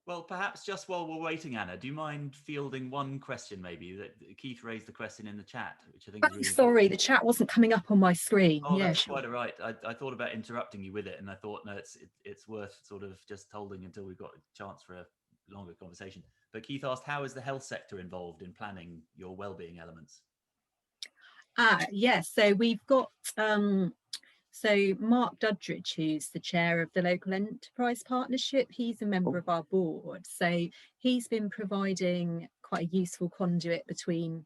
Well, perhaps just while we're waiting, Anna, do you mind fielding one question maybe? That Keith raised the question in the chat, which I think is really Sorry, important. the chat wasn't coming up on my screen. Oh, Yeah, that's sure. quite all right. I thought about interrupting you with it, and I thought, no, it's worth sort of just holding until we've got a chance for a longer conversation. But Keith asked, how is the health sector involved in planning your wellbeing elements? Yes, so we've got so Mark Dudridge, who's the chair of the Local Enterprise Partnership, he's a member of our board. So he's been providing quite a useful conduit between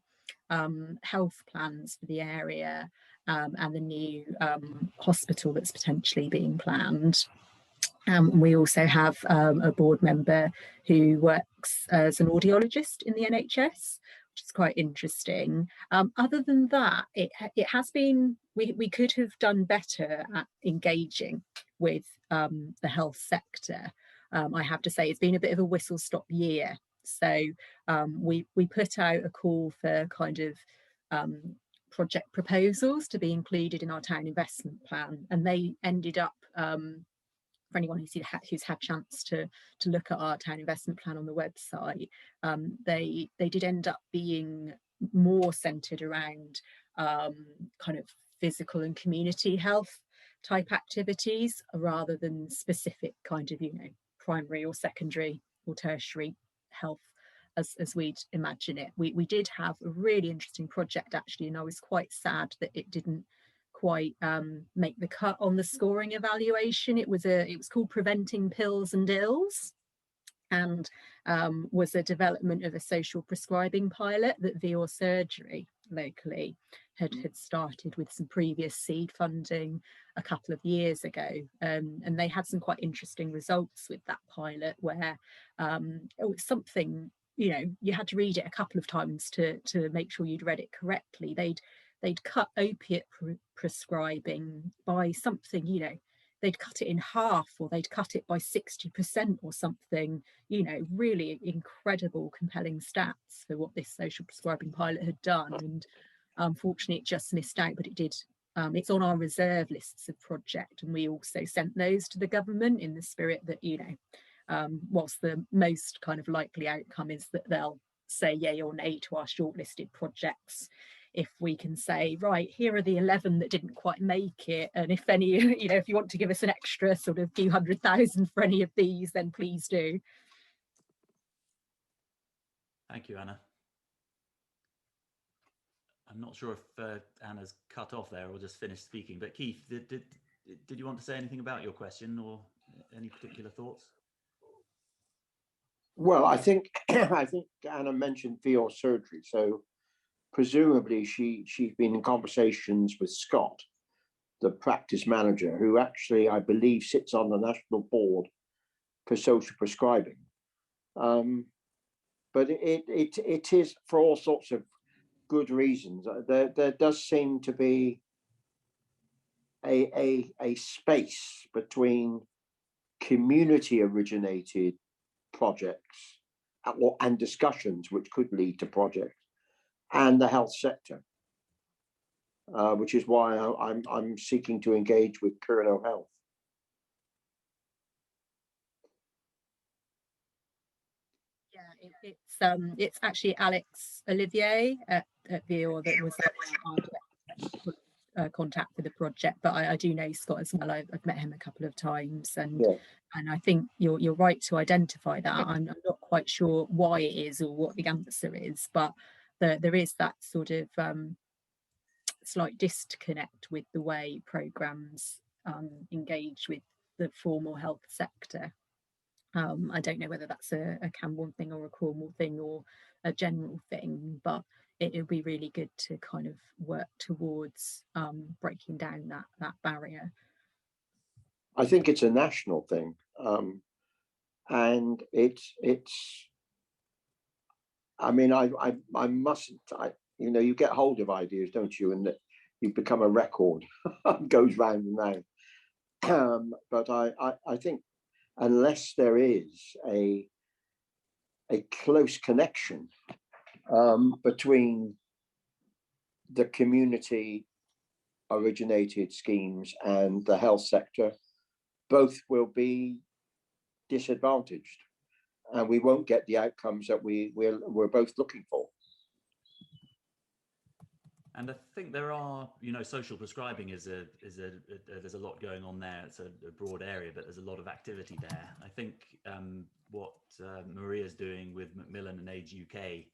health plans for the area and the new hospital that's potentially being planned. We also have a board member who works as an audiologist in the NHS, which is quite interesting. Other than that, it has been, we could have done better at engaging with the health sector. I have to say, it's been a bit of a whistle-stop year. So we put out a call for kind of project proposals to be included in our town investment plan, and they ended up for anyone who's had chance to look at our town investment plan on the website, they did end up being more centred around kind of physical and community health type activities rather than specific kind of, primary or secondary or tertiary health as we'd imagine it. We did have a really interesting project actually, and I was quite sad that it didn't quite make the cut on the scoring evaluation. It was called Preventing Pills and Ills, and was a development of a social prescribing pilot that VR Surgery locally had started with some previous seed funding a couple of years ago, and they had some quite interesting results with that pilot where it was something, you had to read it a couple of times to make sure you'd read it correctly. They'd cut opiate prescribing by something, they'd cut it in half, or they'd cut it by 60% or something, really incredible, compelling stats for what this social prescribing pilot had done. And unfortunately, it just missed out, but it did. It's on our reserve lists of project, and we also sent those to the government in the spirit that, whilst the most kind of likely outcome is that they'll say yay or nay to our shortlisted projects, if we can say, right, here are the 11 that didn't quite make it, and if any, if you want to give us an extra sort of few 100,000 for any of these, then please do. Thank you, Anna. I'm not sure if Anna's cut off there or just finished speaking, but Keith, did you want to say anything about your question or any particular thoughts? Well, I think Anna mentioned VR Surgery, so presumably she's been in conversations with Scott, the practice manager, who actually, I believe, sits on the national board for social prescribing. But it is for all sorts of good reasons. There does seem to be a space between community originated projects and discussions which could lead to projects and the health sector, which is why I'm seeking to engage with Curno Health. Yeah, it's actually Alex Olivier at VR that was contact for the project, but I do know Scott as well. I've met him a couple of times, and I think you're right to identify that. I'm not quite sure why it is or what the answer is, but there is that sort of slight disconnect with the way programmes engage with the formal health sector. I don't know whether that's a Camborne thing or a Cornwall thing or a general thing, but it would be really good to kind of work towards breaking down that barrier. I think it's a national thing, and it's. I mean, I mustn't. You get hold of ideas, don't you? And you become a record, goes round and round. But I think unless there is a close connection between the community originated schemes and the health sector, both will be disadvantaged. and we won't get the outcomes that we're both looking for. And I think there are, social prescribing is there's a lot going on there. It's a broad area, but there's a lot of activity there. I think what Maria's doing with Macmillan and Age UK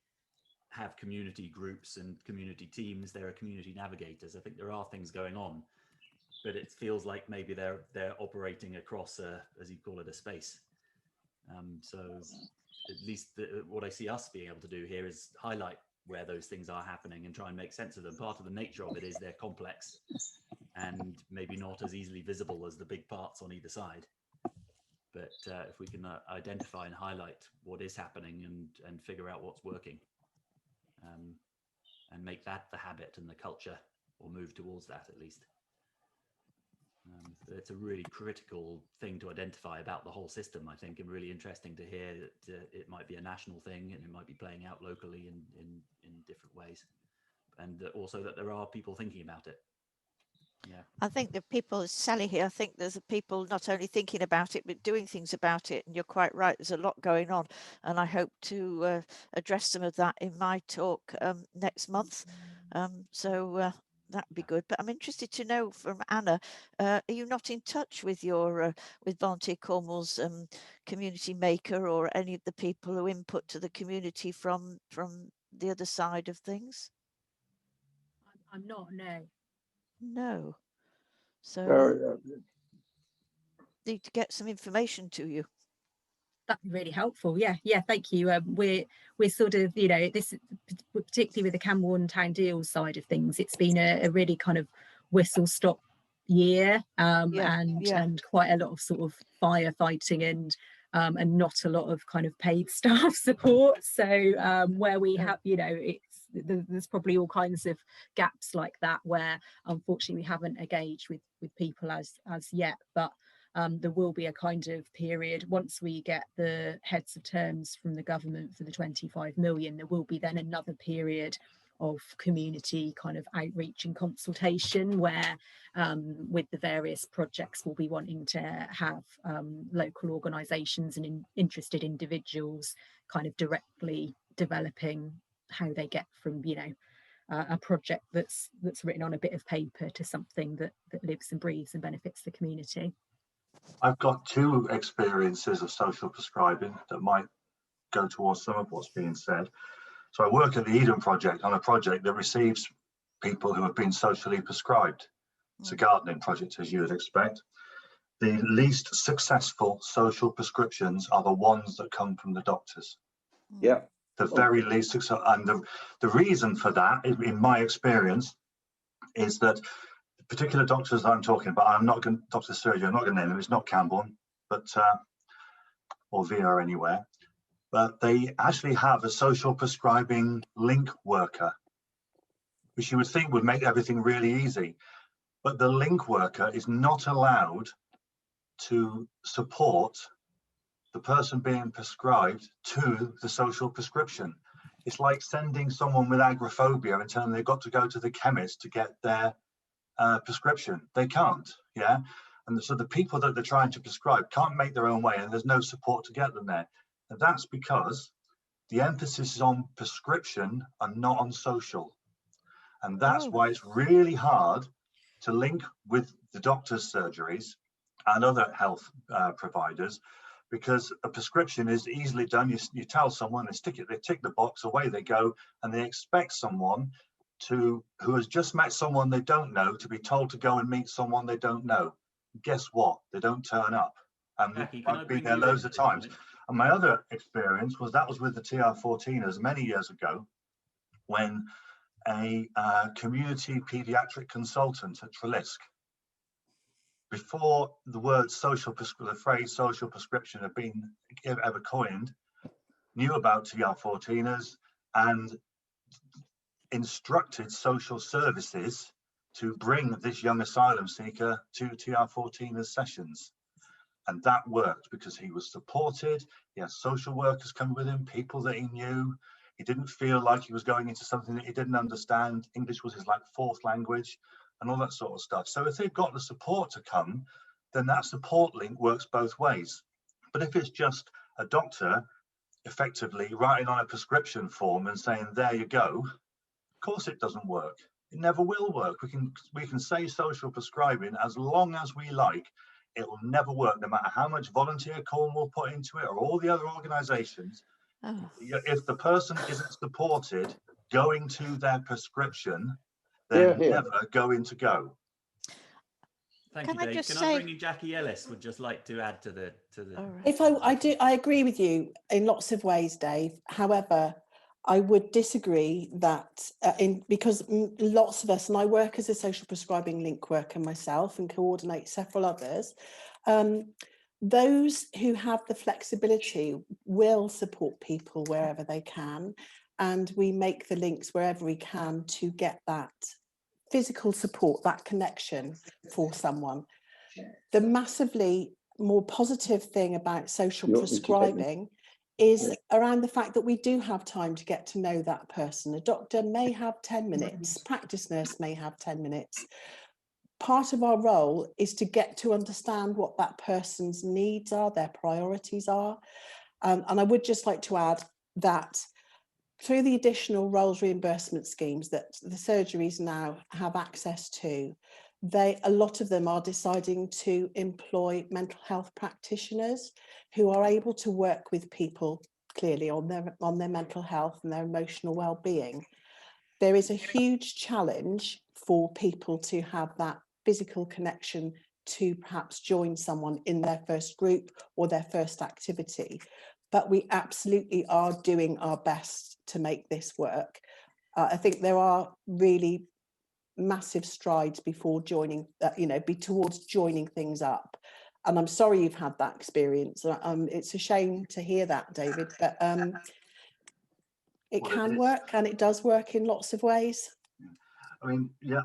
have community groups and community teams. There are community navigators. I think there are things going on, but it feels like maybe they're operating across as you call it, a space. So at least what I see us being able to do here is highlight where those things are happening and try and make sense of them. Part of the nature of it is they're complex and maybe not as easily visible as the big parts on either side. But if we can identify and highlight what is happening and figure out what's working, and make that the habit and the culture, or move towards that at least. It's a really critical thing to identify about the whole system, I think, and really interesting to hear that it might be a national thing and it might be playing out locally in different ways, and also that there are people thinking about it. Yeah, I think the people, Sally here, I think there's people not only thinking about it but doing things about it, and you're quite right, there's a lot going on, and I hope to address some of that in my talk next month. So that'd be good. But I'm interested to know from Anna, are you not in touch with your with Volunteer Cornwall's community maker, or any of the people who input to the community from the other side of things? I'm not, no. No. So need to get some information to you. That'd be really helpful. Yeah, thank you. We're sort of, this, particularly with the Camborne Town Deals side of things, it's been a really kind of whistle stop year, and quite a lot of sort of firefighting and not a lot of kind of paid staff support. So where we have, there's probably all kinds of gaps like that where unfortunately we haven't engaged with people as yet, but there will be a kind of period once we get the heads of terms from the government for the 25 million. There will be then another period of community kind of outreach and consultation where with the various projects we'll be wanting to have local organisations and interested individuals kind of directly developing how they get from a project that's written on a bit of paper to something that lives and breathes and benefits the community. I've got two experiences of social prescribing that might go towards some of what's being said. So I work at the Eden Project on a project that receives people who have been socially prescribed. It's a gardening project, as you would expect. The least successful social prescriptions are the ones that come from the doctors. Yeah. The very least successful. And the reason for that, in my experience, is that particular doctors that I'm talking about, I'm not going to, Dr. Surgery, I'm not going to name them, it's not Camborne, but, or VR anywhere, but they actually have a social prescribing link worker, which you would think would make everything really easy. But the link worker is not allowed to support the person being prescribed to the social prescription. It's like sending someone with agoraphobia and telling them they've got to go to the chemist to get their prescription. They can't, yeah? And so the people that they're trying to prescribe can't make their own way, and there's no support to get them there. And that's because the emphasis is on prescription and not on social. And that's why it's really hard to link with the doctor's surgeries and other health providers, because a prescription is easily done. You tell someone, they tick the box, away they go, and they expect someone who has just met someone they don't know to be told to go and meet someone they don't know. Guess what? They don't turn up. And Jackie, I've been there loads of times. And my other experience was with the TR14ers many years ago, when a community paediatric consultant at Trelisk, before the phrase social prescription had been ever coined, knew about TR14ers and instructed social services to bring this young asylum seeker to TR14ers sessions. And that worked because he was supported. He had social workers come with him, people that he knew. He didn't feel like he was going into something that he didn't understand. English was his fourth language and all that sort of stuff. So if they've got the support to come, then that support link works both ways. But if it's just a doctor effectively writing on a prescription form and saying, there you go. Of course it doesn't work. It never will work. We can say social prescribing as long as we like. It will never work, no matter how much volunteer corn we'll put into it or all the other organisations. Oh. If the person isn't supported going to their prescription, they're never going to go. Thank Can you, I Dave. just Can say- I bring you Jackie Ellis? Would just like to add to the. All right. If I agree with you in lots of ways, Dave. However, I would disagree that because lots of us, and I work as a social prescribing link worker myself and coordinate several others, those who have the flexibility will support people wherever they can, and we make the links wherever we can to get that physical support, that connection for someone. The massively more positive thing about social prescribing is around the fact that we do have time to get to know that person. A doctor may have 10 minutes, practice nurse may have 10 minutes. Part of our role is to get to understand what that person's needs are, their priorities are. And I would just like to add that through the additional roles reimbursement schemes that the surgeries now have access to, a lot of them are deciding to employ mental health practitioners who are able to work with people clearly on their mental health and their emotional well-being. There is a huge challenge for people to have that physical connection to perhaps join someone in their first group or their first activity. But we absolutely are doing our best to make this work. I think there are really massive strides before joining, towards joining things up. And I'm sorry you've had that experience. It's a shame to hear that, David, but it can work, and it does work in lots of ways. I mean, yeah,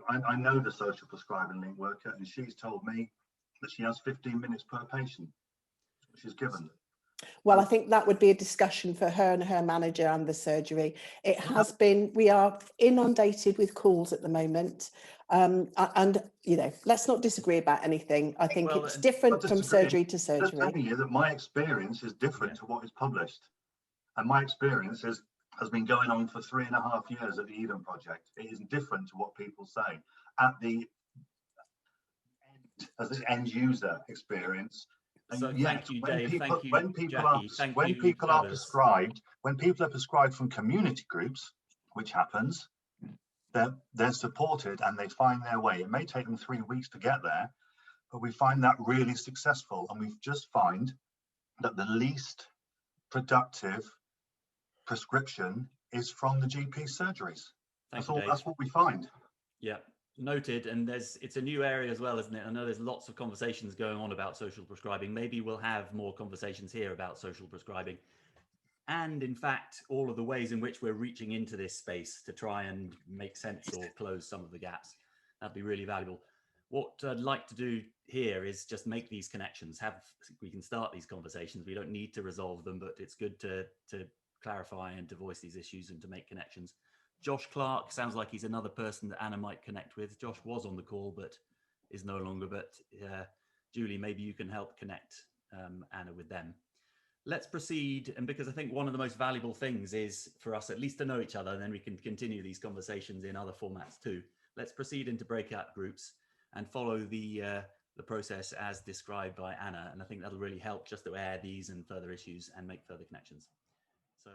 I know the social prescribing link worker, and she's told me that she has 15 minutes per patient she's given. Well, I think that would be a discussion for her and her manager and the surgery. It has been, we are inundated with calls at the moment. And, let's not disagree about anything. I think it's different from surgery to surgery. I'm just telling you that my experience is different to what is published. And my experience has been going on for 3.5 years at the Eden Project. It is different to what people say. At the end user experience. And so thank you, Dave. Thank you, when people are prescribed from community groups, which happens, they're supported and they find their way. It may take them 3 weeks to get there, but we find that really successful. And we've just found that the least productive prescription is from the GP surgeries. That's what we find. Yeah. Noted. And it's a new area as well, isn't it? I know there's lots of conversations going on about social prescribing. Maybe we'll have more conversations here about social prescribing and, in fact, all of the ways in which we're reaching into this space to try and make sense or close some of the gaps. That'd be really valuable. What I'd like to do here is just make these connections. We can start these conversations. We don't need to resolve them, but it's good to clarify and to voice these issues and to make connections. Josh Clark sounds like he's another person that Anna might connect with. Josh was on the call, but is no longer. But Julie, maybe you can help connect Anna with them. Let's proceed. And because I think one of the most valuable things is for us at least to know each other, and then we can continue these conversations in other formats too. Let's proceed into breakout groups and follow the process as described by Anna. And I think that'll really help just to air these and further issues and make further connections. So.